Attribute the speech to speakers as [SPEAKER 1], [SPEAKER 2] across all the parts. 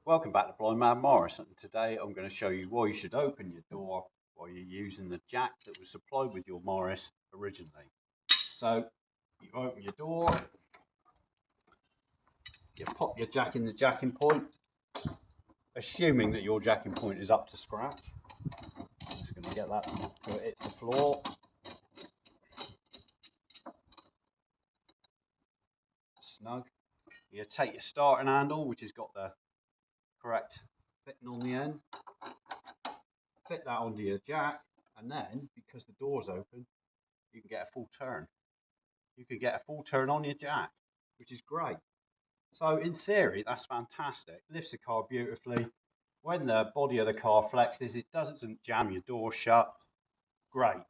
[SPEAKER 1] Welcome back to Blind Man Morris, and today I'm going to show you why you should open your door while you're using the jack that was supplied with your Morris originally. So you open your door, you pop your jack in the jacking point, assuming that your jacking point is up to scratch. I'm just going to get that so it hits the floor. Snug. You take your starting handle, which has got the correct fitting on the end, fit that onto your jack, and then because the door's open, you can get a full turn. You could get a full turn on your jack, which is great. So in theory, that's fantastic. Lifts the car beautifully. When the body of the car flexes, it doesn't jam your door shut. Great.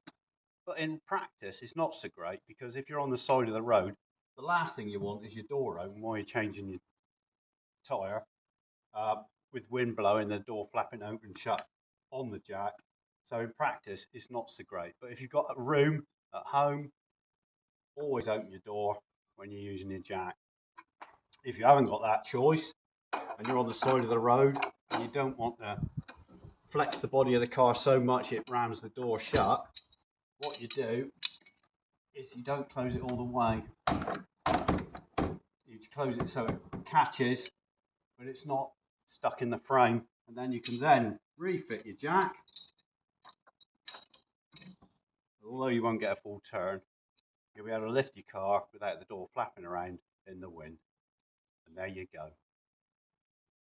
[SPEAKER 1] But in practice, it's not so great because if you're on the side of the road, the last thing you want is your door open while you're changing your tyre, uh, with wind blowing, the door flapping open and shut on the jack. So in practice, it's not so great. But if you've got a room at home, always open your door when you're using your jack. If you haven't got that choice and you're on the side of the road and you don't want to flex the body of the car so much it rams the door shut, what you do is you don't close it all the way. You close it so it catches, but it's not stuck in the frame, and then you can then refit your jack. Although you won't get a full turn, you'll be able to lift your car without the door flapping around in the wind. And there you go.